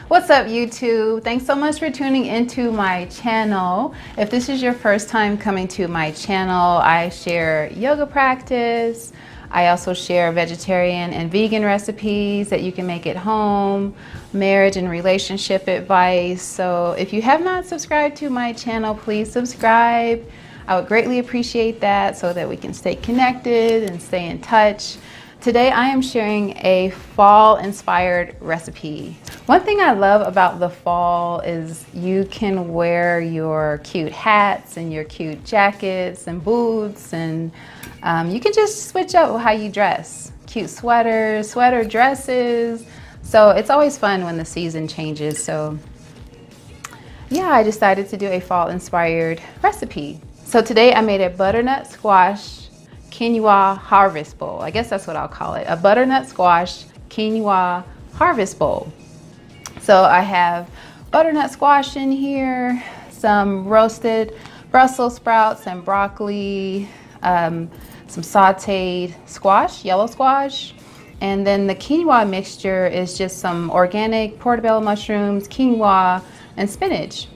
What's up, YouTube? Thanks so much for tuning into my channel. If this is your first time coming to my channel, I share yoga practice. I also share vegetarian and vegan recipes that you can make at home, marriage and relationship advice. So if you have not subscribed to my channel, please subscribe. I would greatly appreciate that so that we can stay connected and stay in touch. Today I am sharing a fall inspired recipe. One thing I love about the fall is you can wear your cute hats and your cute jackets and boots, and you can just switch up how you dress. Cute sweaters, sweater dresses. So it's always fun when the season changes. So yeah, I decided to do a fall inspired recipe. So today I made a butternut squash quinoa harvest bowl. I guess that's what I'll call it. A butternut squash quinoa harvest bowl. So I have butternut squash in here, some roasted Brussels sprouts and broccoli, some sauteed squash, yellow squash, and then the quinoa mixture is just some organic portobello mushrooms, quinoa, and spinach.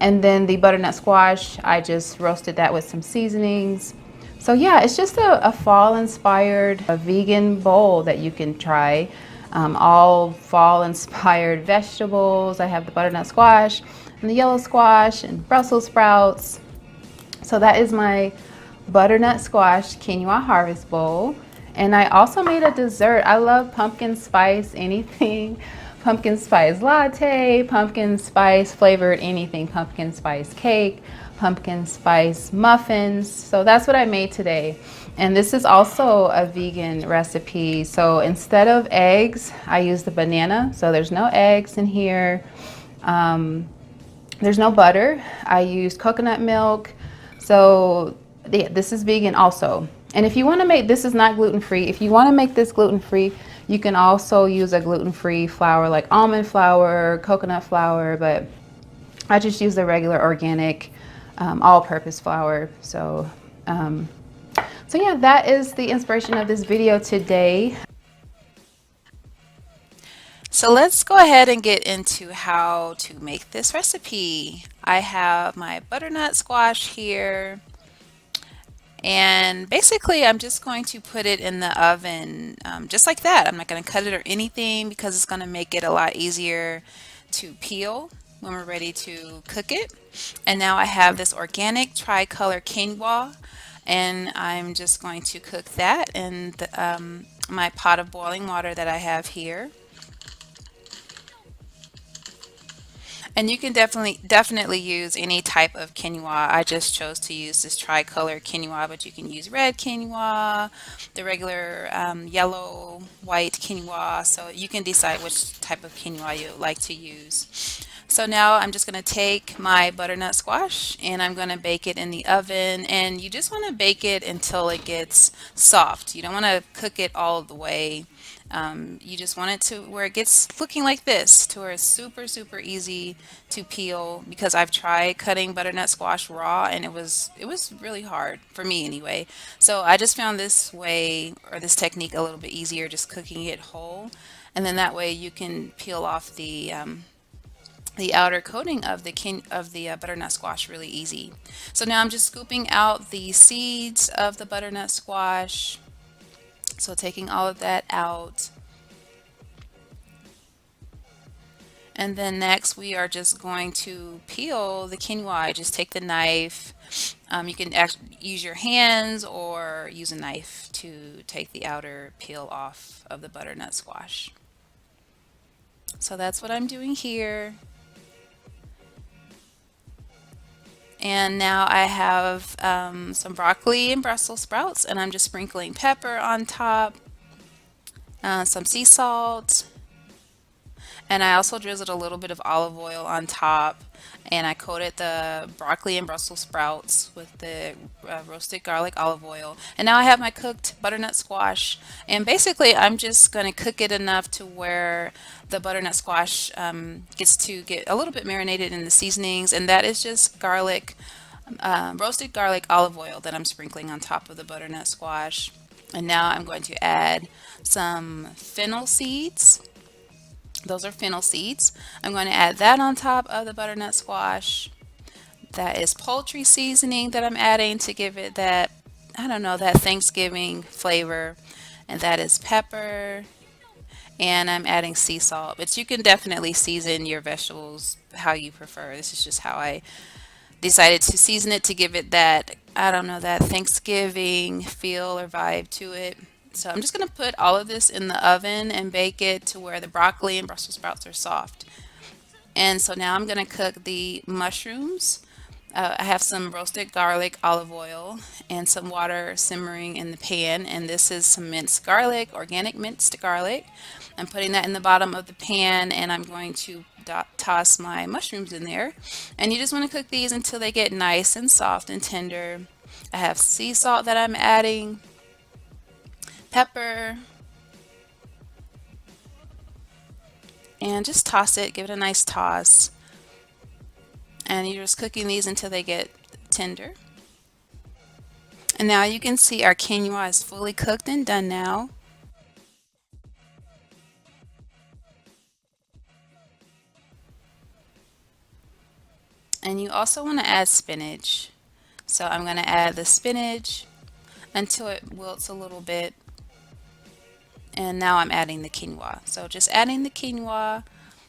And then the butternut squash, I just roasted that with some seasonings. So yeah, it's just a fall-inspired vegan bowl that you can try. All fall-inspired vegetables. I have the butternut squash and the yellow squash and Brussels sprouts. So that is my butternut squash quinoa harvest bowl. And I also made a dessert. I love pumpkin spice anything. Pumpkin spice latte, pumpkin spice flavored anything, pumpkin spice cake, pumpkin spice muffins. So that's what I made today. And this is also a vegan recipe. So instead of eggs, I used the banana. So there's no eggs in here. There's no butter. I used coconut milk. So yeah, this is vegan also. And if you want to make, this is not gluten-free. If you want to make this gluten-free, you can also use a gluten-free flour like almond flour, coconut flour, but I just use the regular organic all-purpose flour. So yeah, that is the inspiration of this video today. So let's go ahead and get into how to make this recipe. I have my butternut squash here. And basically, I'm just going to put it in the oven just like that. I'm not going to cut it or anything because it's going to make it a lot easier to peel when we're ready to cook it. And now I have this organic tricolor quinoa, and I'm just going to cook that in my pot of boiling water that I have here. And you can definitely use any type of quinoa. I just chose to use this tricolor quinoa, but you can use red quinoa, the regular yellow, white quinoa. So you can decide which type of quinoa you like to use. So now I'm just going to take my butternut squash and I'm going to bake it in the oven. And you just want to bake it until it gets soft. You don't want to cook it all the way. You just want it to where it gets looking like this, to where it's super easy to peel, because I've tried cutting butternut squash raw and it was really hard for me anyway. So I just found this way, or this technique, a little bit easier, just cooking it whole, and then that way you can peel off the outer coating of the butternut squash really easy. So now I'm just scooping out the seeds of the butternut squash. So taking all of that out. And then next we are just going to peel the quinoa. Just take the knife. You can use your hands or use a knife to take the outer peel off of the butternut squash. So that's what I'm doing here. And now I have some broccoli and Brussels sprouts, and I'm just sprinkling pepper on top, some sea salt, And I also drizzled a little bit of olive oil on top, and I coated the broccoli and Brussels sprouts with the roasted garlic olive oil. And now I have my cooked butternut squash. And basically, I'm just going to cook it enough to where the butternut squash gets to get a little bit marinated in the seasonings. And that is just garlic, roasted garlic olive oil that I'm sprinkling on top of the butternut squash. And now I'm going to add some fennel seeds. Those are fennel seeds. I'm going to add that on top of the butternut squash. That is poultry seasoning that I'm adding to give it that, I don't know, that Thanksgiving flavor. And that is pepper. And I'm adding sea salt. But you can definitely season your vegetables how you prefer. This is just how I decided to season it to give it that, I don't know, that Thanksgiving feel or vibe to it. So I'm just going to put all of this in the oven and bake it to where the broccoli and Brussels sprouts are soft. And so now I'm going to cook the mushrooms. I have some roasted garlic, olive oil, and some water simmering in the pan. And this is some minced garlic, organic minced garlic. I'm putting that in the bottom of the pan, and I'm going to toss my mushrooms in there. And you just want to cook these until they get nice and soft and tender. I have sea salt that I'm adding, pepper, and just toss it, give it a nice toss. And you're just cooking these until they get tender. And now you can see our quinoa is fully cooked and done now. And you also want to add spinach. So I'm going to add the spinach until it wilts a little bit. And now I'm adding the quinoa. So just adding the quinoa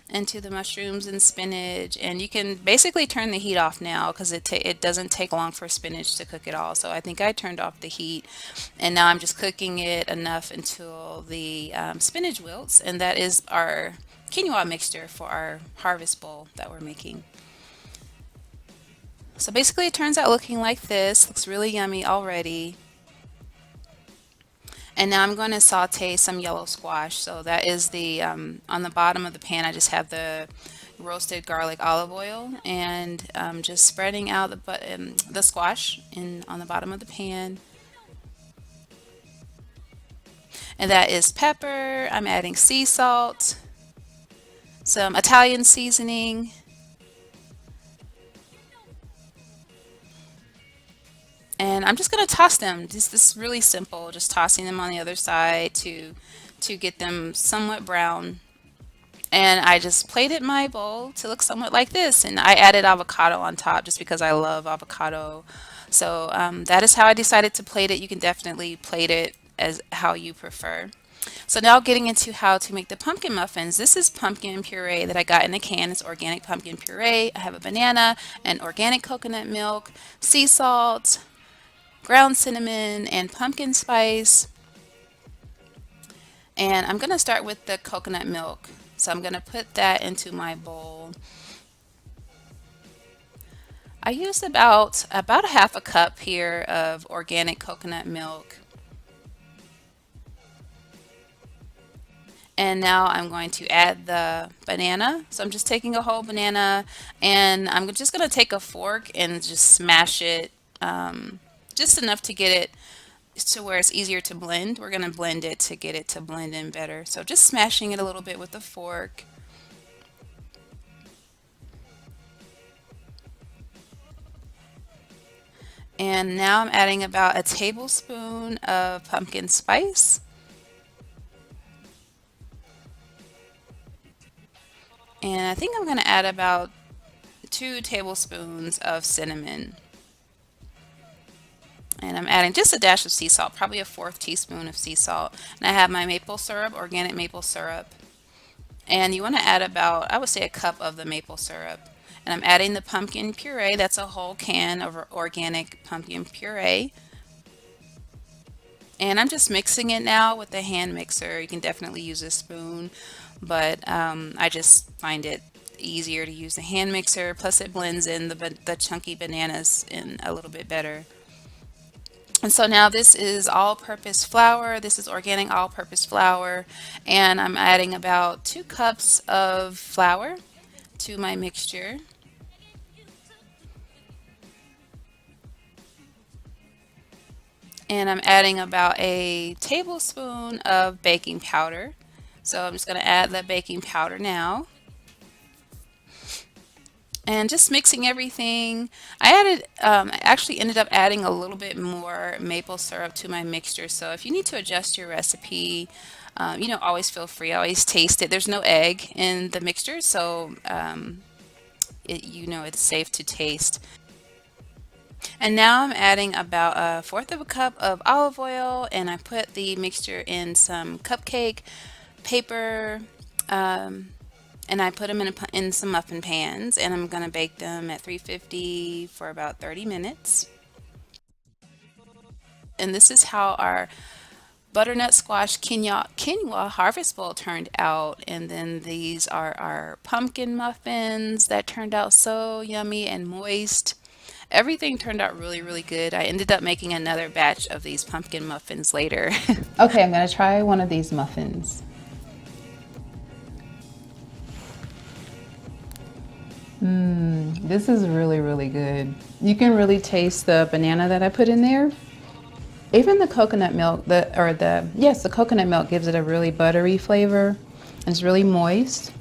into the mushrooms and spinach, and you can basically turn the heat off now because it doesn't take long for spinach to cook at all. So I think I turned off the heat, and now I'm just cooking it enough until the spinach wilts, and that is our quinoa mixture for our harvest bowl that we're making. So basically it turns out looking like this. Looks really yummy already. And now I'm going to saute some yellow squash. So that is the, on the bottom of the pan, I just have the roasted garlic olive oil, and just spreading out the squash on the bottom of the pan. And that is pepper. I'm adding sea salt, some Italian seasoning, and I'm just going to toss them. This is really simple, just tossing them on the other side to get them somewhat brown. And I just plated my bowl to look somewhat like this, and I added avocado on top just because I love avocado. So that is how I decided to plate it. You can definitely plate it as how you prefer. So now getting into how to make the pumpkin muffins. This is pumpkin puree that I got in a can. It's organic pumpkin puree. I have a banana and organic coconut milk, sea salt, ground cinnamon, and pumpkin spice. And I'm going to start with the coconut milk. So I'm going to put that into my bowl. I used about a half a cup here of organic coconut milk. And now I'm going to add the banana. So I'm just taking a whole banana, and I'm just going to take a fork and just smash it just enough to get it to where it's easier to blend. We're going to blend it to get it to blend in better. So just smashing it a little bit with a fork. And now I'm adding about a tablespoon of pumpkin spice. And I think I'm going to add about 2 tablespoons of cinnamon. And I'm adding just a dash of sea salt, probably a 1/4 teaspoon of sea salt. And I have my maple syrup, organic maple syrup. And you want to add about, I would say, a cup of the maple syrup. And I'm adding the pumpkin puree. That's a whole can of organic pumpkin puree. And I'm just mixing it now with the hand mixer. You can definitely use a spoon, but I just find it easier to use the hand mixer. Plus it blends in the chunky bananas in a little bit better. And so now this is all-purpose flour. This is organic all-purpose flour, and I'm adding about 2 cups of flour to my mixture. And I'm adding about a tablespoon of baking powder. So I'm just going to add the baking powder now. And just mixing everything. I actually ended up adding a little bit more maple syrup to my mixture. So if you need to adjust your recipe, always feel free. I always taste it. There's no egg in the mixture, so it's safe to taste. And now I'm adding about a fourth of a cup of olive oil, and I put the mixture in some cupcake paper, um, and I put them in some muffin pans, and I'm gonna bake them at 350 for about 30 minutes. And this is how our butternut squash quinoa harvest bowl turned out. And then these are our pumpkin muffins that turned out so yummy and moist. Everything turned out really, really good. I ended up making another batch of these pumpkin muffins later. Okay, I'm gonna try one of these muffins. This is really, really good. You can really taste the banana that I put in there. Even the coconut milk, the coconut milk gives it a really buttery flavor. And it's really moist.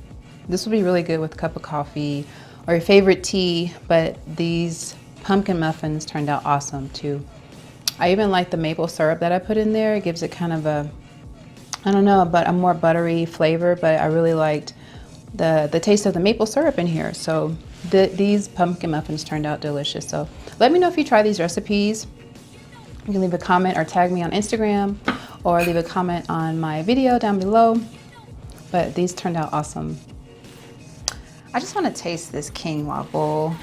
This would be really good with a cup of coffee or your favorite tea, but these pumpkin muffins turned out awesome too. I even like the maple syrup that I put in there. It gives it kind of I don't know, but a more buttery flavor, but I really liked the taste of the maple syrup in here. So these pumpkin muffins turned out delicious. So let me know if you try these recipes. You can leave a comment or tag me on Instagram or leave a comment on my video down below. But these turned out awesome. I just want to taste this quinoa bowl,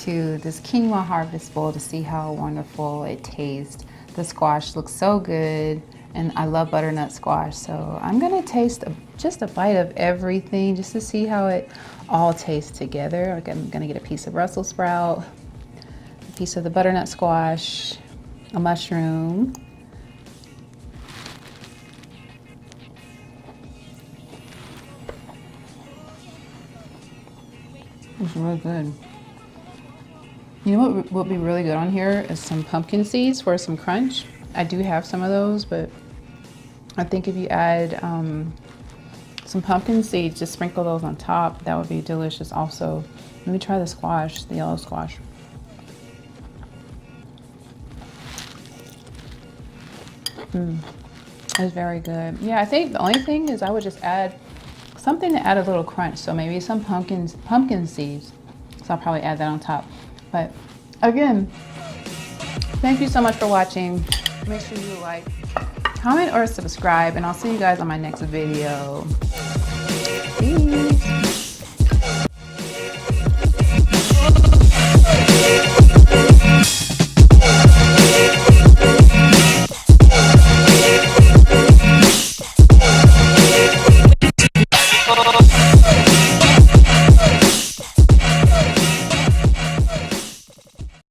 this quinoa harvest bowl, to see how wonderful it tastes. The squash looks so good, and I love butternut squash. So I'm gonna taste just a bite of everything just to see how it all tastes together. I'm gonna get a piece of Brussels sprout, a piece of the butternut squash, a mushroom. It's really good. You know what would be really good on here is some pumpkin seeds for some crunch. I do have some of those, but I think if you add some pumpkin seeds, just sprinkle those on top, that would be delicious also. Let me try the squash, the yellow squash. It's very good. Yeah, I think the only thing is I would just add something to add a little crunch. So maybe some pumpkin seeds. So I'll probably add that on top. But again, thank you so much for watching. Make sure you like, comment, or subscribe, and I'll see you guys on my next video. Peace.